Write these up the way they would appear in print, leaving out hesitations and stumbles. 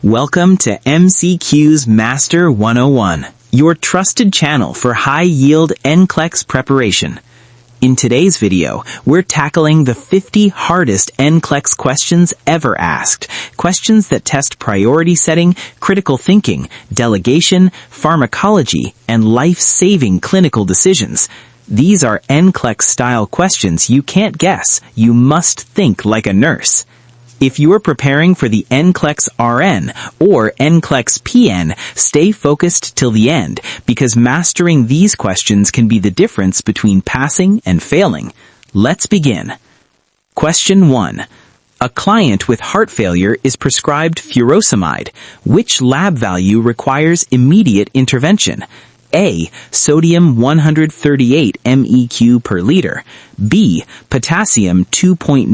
Welcome to MCQs Master 101, your trusted channel for high-yield Nclex preparation. In today's video, we're tackling the 50 hardest Nclex questions ever asked. Questions that test priority setting, critical thinking, delegation, pharmacology, and life-saving clinical decisions. These are Nclex-style questions you can't guess. You must think like a nurse. If you're preparing for the Nclex RN or Nclex PN, stay focused till the end, because mastering these questions can be the difference between passing and failing. Let's begin. Question 1. A client with heart failure is prescribed furosemide. Which lab value requires immediate intervention? A. Sodium 138 MEq per liter. B. Potassium 2.9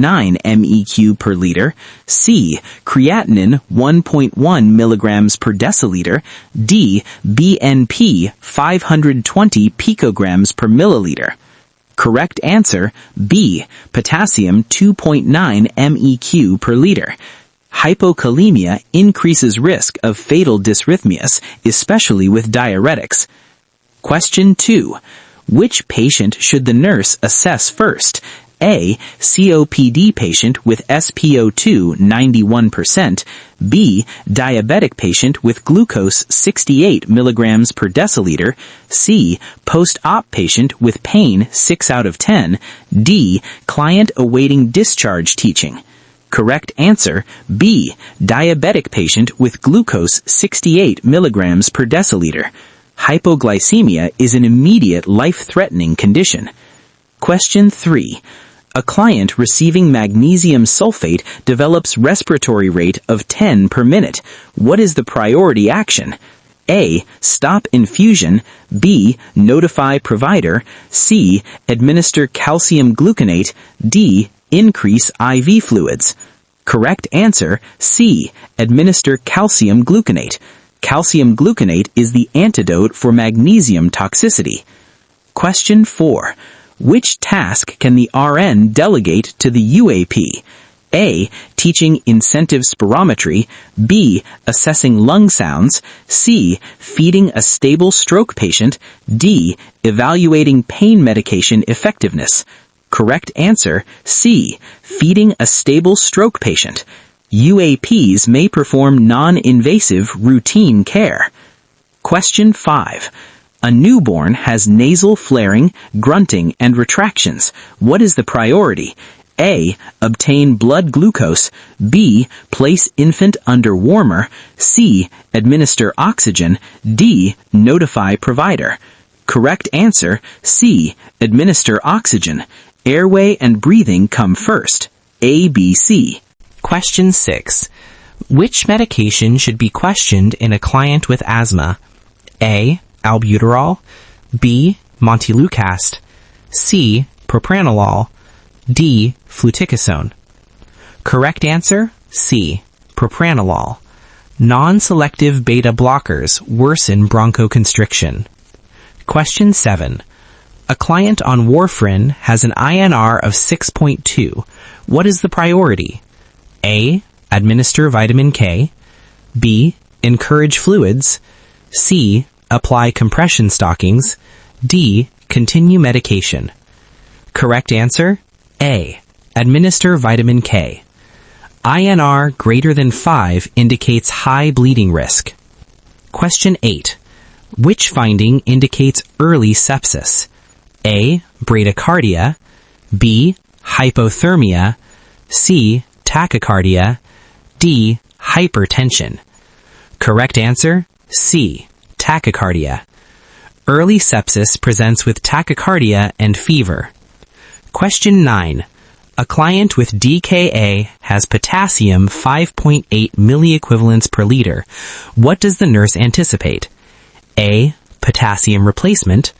MEq per liter. C. Creatinine 1.1 milligrams per deciliter. D. BNP 520 picograms per milliliter. Correct answer, B. Potassium 2.9 MEq per liter. Hypokalemia increases risk of fatal dysrhythmias, especially with diuretics. Question 2. Which patient should the nurse assess first? A. COPD patient with SpO2 91%. B. Diabetic patient with glucose 68 milligrams per deciliter. C. Post-op patient with pain 6 out of 10. D. Client awaiting discharge teaching. Correct answer, B. Diabetic patient with glucose 68 milligrams per deciliter. Hypoglycemia is an immediate life-threatening condition. Question 3. A client receiving magnesium sulfate develops respiratory rate of 10 per minute. What is the priority action? A. Stop infusion. B. Notify provider. C. Administer calcium gluconate. D. Increase IV fluids. Correct answer, C. Administer calcium gluconate. Calcium gluconate is the antidote for magnesium toxicity. Question 4. Which task can the RN delegate to the UAP? A. Teaching incentive spirometry. B. Assessing lung sounds. C. Feeding a stable stroke patient. D. Evaluating pain medication effectiveness. Correct answer, C. Feeding a stable stroke patient. UAPs may perform non-invasive routine care. Question 5. A newborn has nasal flaring, grunting, and retractions. What is the priority? A. Obtain blood glucose. B. Place infant under warmer. C. Administer oxygen. D. Notify provider. Correct answer, C. Administer oxygen. Airway and breathing come first. A, B, C. Question 6. Which medication should be questioned in a client with asthma? A. Albuterol. B. Montelukast. C. Propranolol. D. Fluticasone. Correct answer, C. Propranolol. Non-selective beta blockers worsen bronchoconstriction. Question 7. A client on warfarin has an INR of 6.2. What is the priority? A. Administer vitamin K. B. Encourage fluids. C. Apply compression stockings. D. Continue medication. Correct answer, A. Administer vitamin K. INR greater than 5 indicates high bleeding risk. Question 8. Which finding indicates early sepsis? A. Bradycardia. B. Hypothermia. C. Tachycardia. D. Hypertension. Correct answer, C. Tachycardia. Early sepsis presents with tachycardia and fever. Question 9. A client with DKA has potassium 5.8 milliequivalents per liter. What does the nurse anticipate? A. Potassium replacement.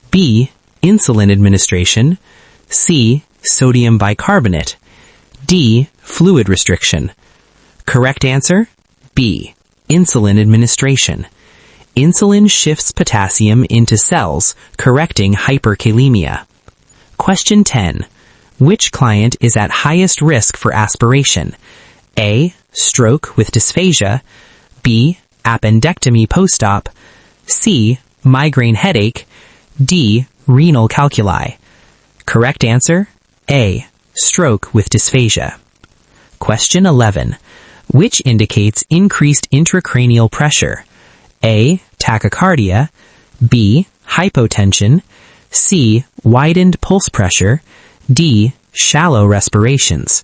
B. Insulin administration. C. Sodium bicarbonate. D. Fluid restriction. Correct answer, B. Insulin administration. Insulin shifts potassium into cells, correcting hyperkalemia. Question 10. Which client is at highest risk for aspiration? A. Stroke with dysphagia. B. Appendectomy post-op, C. Migraine headache, D. Renal calculi. Correct answer, A. Stroke with dysphagia. Question 11. Which indicates increased intracranial pressure? A. Tachycardia, B. Hypotension, C. Widened pulse pressure, D. Shallow respirations.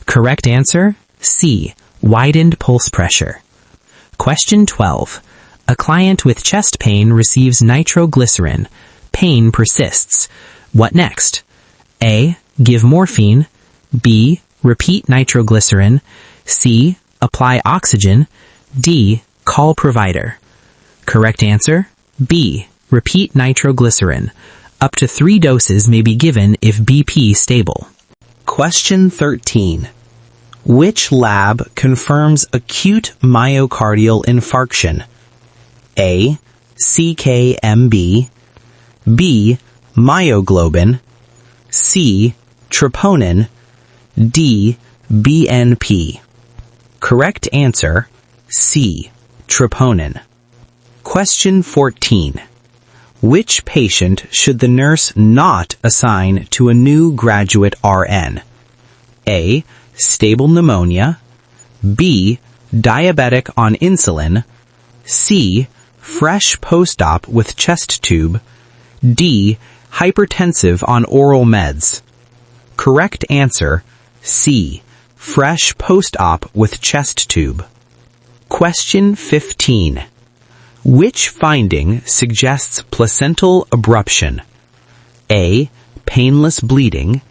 Correct answer, C. Widened pulse pressure. Question 12. A client with chest pain receives nitroglycerin. Pain persists. What next? A. Give morphine, B. Repeat nitroglycerin, C. Apply oxygen, D. Call provider. Correct answer, B. Repeat nitroglycerin. Up to 3 doses may be given if BP stable. Question 13. Which lab confirms acute myocardial infarction? A. CKMB, B. Myoglobin, C. Troponin, D. BNP. Correct answer, C. Troponin. Question 14. Which patient should the nurse not assign to a new graduate RN? A. Stable pneumonia, B. Diabetic on insulin, C. Fresh post-op with chest tube, D. Hypertensive on oral meds. Correct answer, C. Fresh post-op with chest tube. Question 15. Which finding suggests placental abruption? A. Painless bleeding,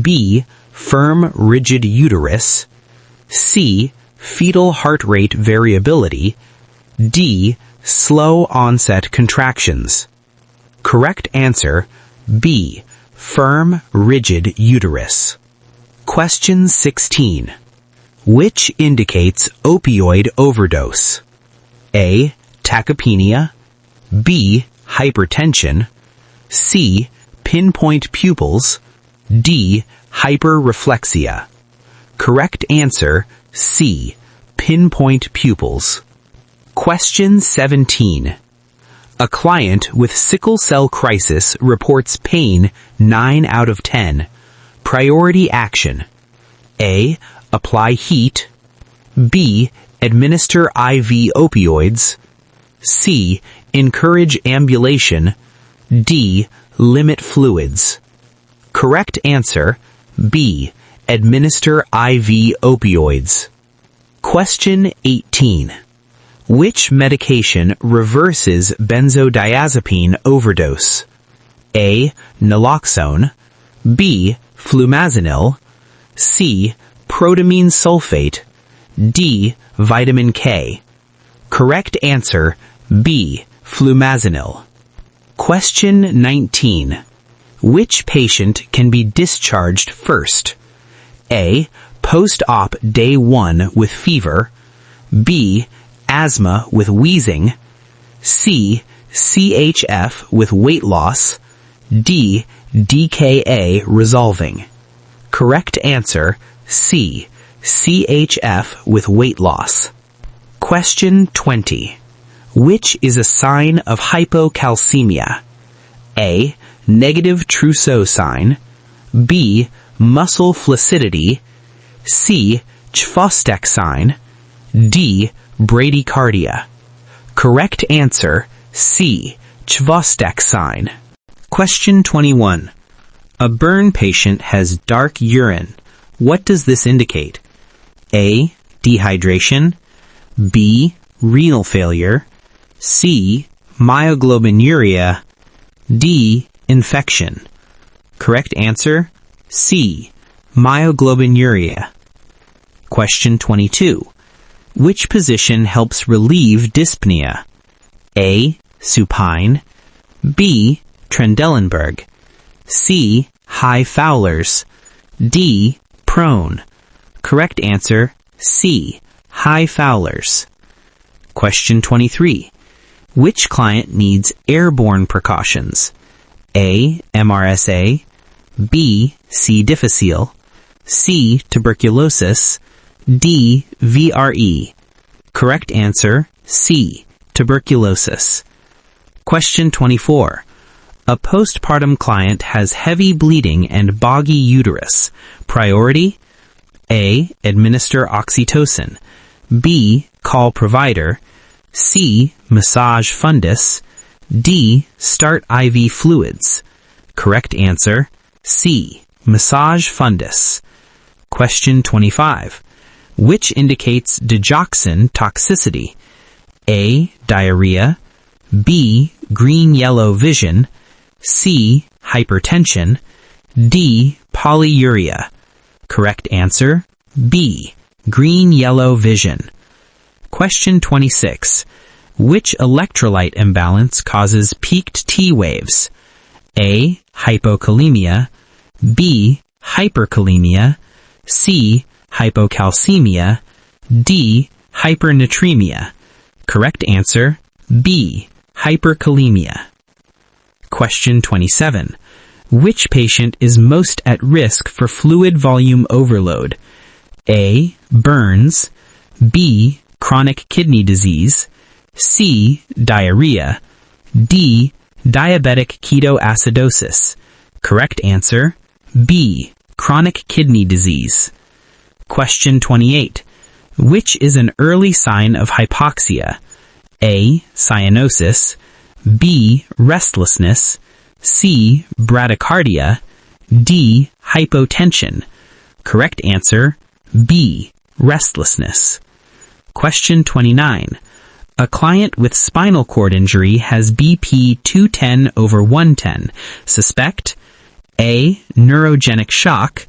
B. Firm rigid uterus, C. Fetal heart rate variability, D. Slow onset contractions. Correct answer, B. Firm rigid uterus. Question 16. Which indicates opioid overdose? A. Tachypnea, B. Hypertension, C. Pinpoint pupils, D. Hyperreflexia. Correct answer, C. Pinpoint pupils. Question 17. A client with sickle cell crisis reports pain 9 out of 10. Priority action. A. Apply heat, B. Administer IV opioids, C. Encourage ambulation, D. Limit fluids. Correct answer, B. Administer IV opioids. Question 18. Which medication reverses benzodiazepine overdose? A. Naloxone, B. Flumazenil, C. Protamine sulfate, D. Vitamin K. Correct answer, B. Flumazenil. Question 19. Which patient can be discharged first? A. Post-op day 1 with fever, B. Asthma with wheezing, C. CHF with weight loss, D. DKA resolving. Correct answer, C. CHF with weight loss. Question 20. Which is a sign of hypocalcemia? A. Negative Trousseau sign, B. Muscle flaccidity, C. Chvostek sign, D. Bradycardia. Correct answer, C. Chvostek sign. Question 21. A burn patient has dark urine. What does this indicate? A. Dehydration, B. Renal failure, C. Myoglobinuria, D. Infection. Correct answer, C. Myoglobinuria. Question 22. Which position helps relieve dyspnea? A. Supine, B. Trendelenburg, C. High Fowler's, D. Prone. Correct answer, C. High Fowler's. Question 23. Which client needs airborne precautions? A. MRSA, B. C. difficile, C. Tuberculosis, D. VRE. Correct answer, C. Tuberculosis. Question 24. A postpartum client has heavy bleeding and boggy uterus. Priority: A. Administer oxytocin. B. Call provider. C. Massage fundus. D. Start IV fluids. Correct answer, C. Massage fundus. Question 25. Which indicates digoxin toxicity? A. Diarrhea. B. Green-yellow vision. C. Hypertension. D. Polyuria. Correct answer, B. Green-yellow vision. Question 26. Which electrolyte imbalance causes peaked T waves? A. Hypokalemia. B. Hyperkalemia. C. Hypocalcemia. D. Hypernatremia. Correct answer, B. Hyperkalemia. Question 27. Which patient is most at risk for fluid volume overload? A. Burns. B. Chronic kidney disease. C. Diarrhea. D. Diabetic ketoacidosis. Correct answer, B. Chronic kidney disease. Question 28. Which is an early sign of hypoxia? A. Cyanosis. B. Restlessness. C. Bradycardia. D. Hypotension. Correct answer, B. Restlessness. Question 29. A client with spinal cord injury has BP 210/110. Suspect: A. Neurogenic shock.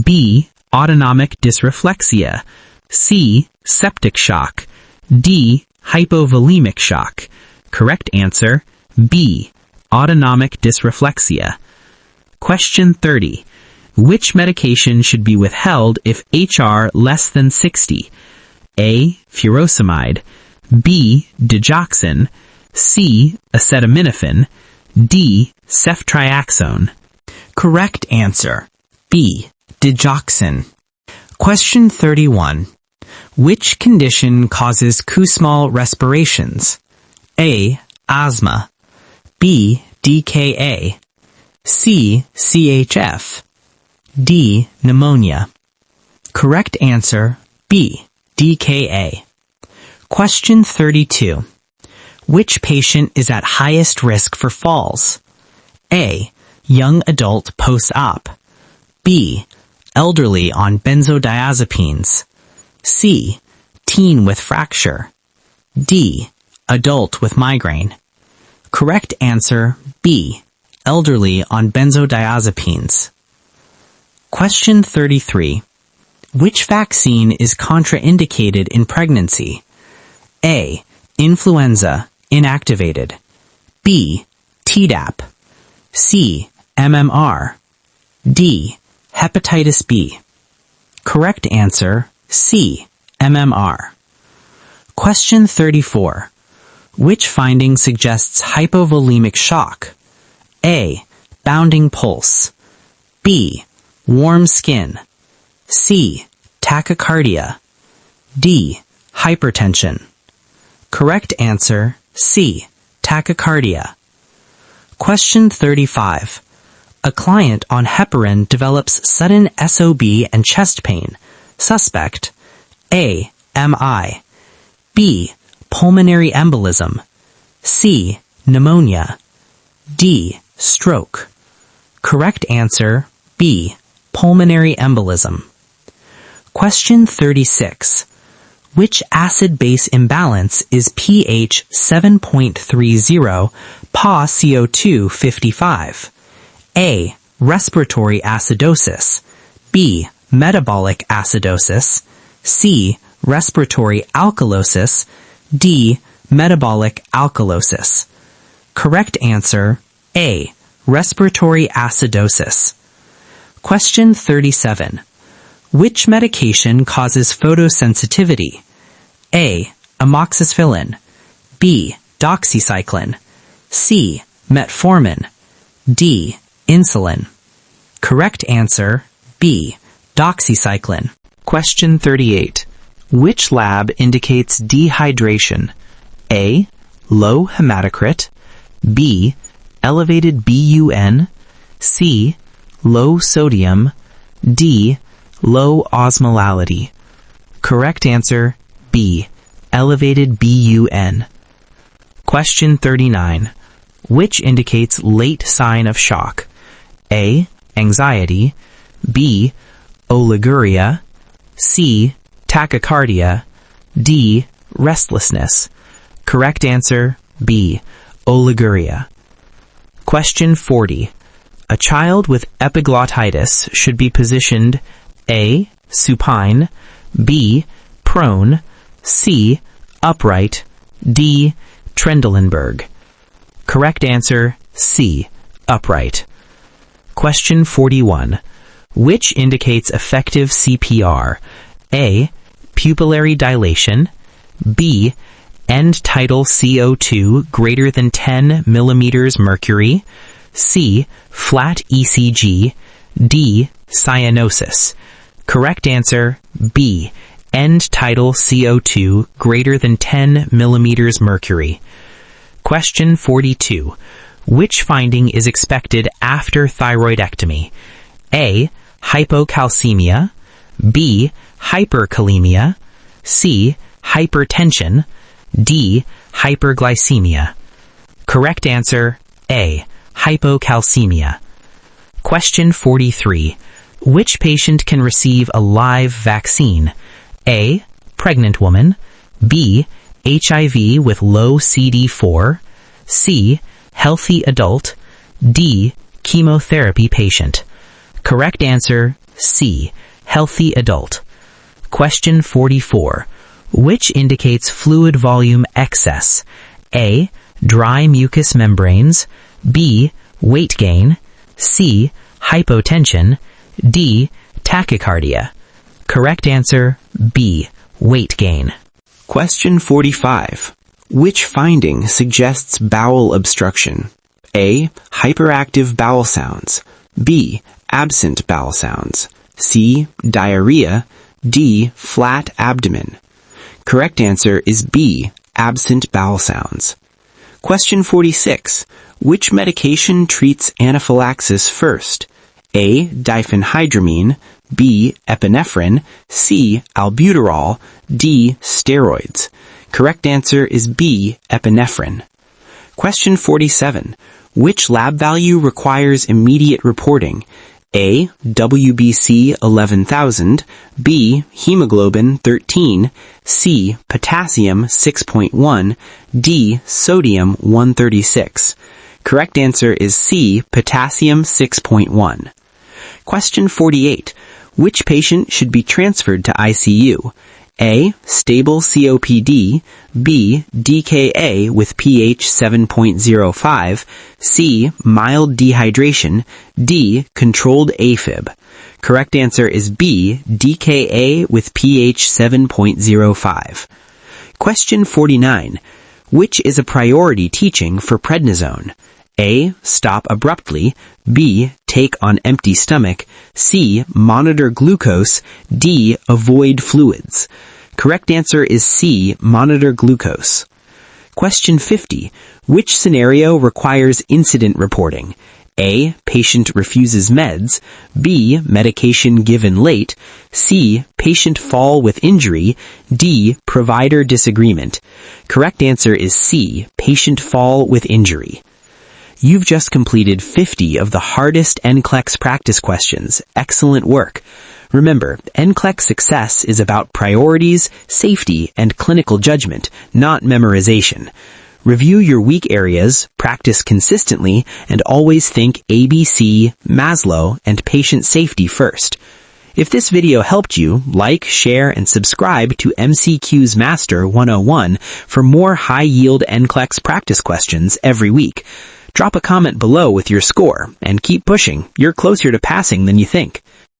B. Autonomic dysreflexia. C. Septic shock. D. Hypovolemic shock. Correct answer, B. Autonomic dysreflexia. Question 30. Which medication should be withheld if HR less than 60? A. Furosemide. B. Digoxin. C. Acetaminophen. D. Ceftriaxone. Correct answer, B. Digoxin. Question 31. Which condition causes Kussmaul respirations? A. Asthma. B. DKA. C. CHF. D. Pneumonia. Correct answer, B. DKA. Question 32. Which patient is at highest risk for falls? A. Young adult post-op. B. Elderly on benzodiazepines. C. Teen with fracture. D. Adult with migraine. Correct answer, B. Elderly on benzodiazepines. Question 33. Which vaccine is contraindicated in pregnancy? A. Influenza, inactivated. B. Tdap. C. MMR. D. Hepatitis B. Correct answer, C. MMR. Question 34. Which finding suggests hypovolemic shock? A. Bounding pulse. B. Warm skin. C. Tachycardia. D. Hypertension. Correct answer, C. Tachycardia. Question 35. A client on heparin develops sudden SOB and chest pain. Suspect: A. MI. B. Pulmonary embolism. C. Pneumonia. D. Stroke. Correct answer, B. Pulmonary embolism. Question 36. Which acid-base imbalance is pH 7.30, Pa CO2 55? A. Respiratory acidosis. B. Metabolic acidosis. C. Respiratory alkalosis. D. Metabolic alkalosis. Correct answer, A. Respiratory acidosis. Question 37. Which medication causes photosensitivity? A. Amoxicillin. B. Doxycycline. C. Metformin. D. Insulin. Correct answer, B. Doxycycline. Question 38. Which lab indicates dehydration? A. Low hematocrit. B. Elevated BUN. C. Low sodium. D. Low osmolality. Correct answer, B. Elevated BUN. Question 39. Which indicates late sign of shock? A. Anxiety. B. Oliguria. C. Tachycardia. D. Restlessness. Correct answer, B. Oliguria. Question 40. A child with epiglottitis should be positioned A. Supine. B. Prone. C. Upright. D. Trendelenburg. Correct answer, C. Upright. Question 41. Which indicates effective CPR? A. Pupillary dilation. B. End tidal CO2 greater than 10 millimeters mercury. C. Flat ECG. D. Cyanosis. Correct answer, B. End tidal CO2 greater than 10 millimeters mercury. Question 42. Which finding is expected after thyroidectomy? A. Hypocalcemia. B. Hyperkalemia. C. Hypertension. D. Hyperglycemia. Correct answer, A. Hypocalcemia. Question 43. Which patient can receive a live vaccine? A. Pregnant woman. B. HIV with low CD4. C. Healthy adult. D. Chemotherapy patient. Correct answer, C. Healthy adult. Question 44. Which indicates fluid volume excess? A. Dry mucous membranes. B. Weight gain. C. Hypotension. D. Tachycardia. Correct answer, B. Weight gain. Question 45. Which finding suggests bowel obstruction? A. Hyperactive bowel sounds. B. Absent bowel sounds. C. Diarrhea. D. Flat abdomen. Correct answer is B. Absent bowel sounds. Question 46. Which medication treats anaphylaxis first? A. Diphenhydramine. B. Epinephrine. C. Albuterol. D. Steroids. Correct answer is B. Epinephrine. Question 47. Which lab value requires immediate reporting? A. WBC 11,000. B. Hemoglobin 13. C. Potassium 6.1. D. Sodium 136. Correct answer is C. Potassium 6.1. Question 48. Which patient should be transferred to ICU? A. Stable COPD. B. DKA with pH 7.05. C. Mild dehydration. D. Controlled AFib. Correct answer is B. DKA with pH 7.05. Question 49. Which is a priority teaching for prednisone? A. Stop abruptly. B. Take on empty stomach. C. Monitor glucose. D. Avoid fluids. Correct answer is C. Monitor glucose. Question 50. Which scenario requires incident reporting? A. Patient refuses meds. B. Medication given late. C. Patient fall with injury. D. Provider disagreement. Correct answer is C. Patient fall with injury. You've just completed 50 of the hardest Nclex practice questions. Excellent work. Remember, Nclex success is about priorities, safety, and clinical judgment, not memorization. Review your weak areas, practice consistently, and always think ABC, Maslow, and patient safety first. If this video helped you, like, share, and subscribe to MCQs Master 101 for more high-yield Nclex practice questions every week. Drop a comment below with your score, and keep pushing. You're closer to passing than you think.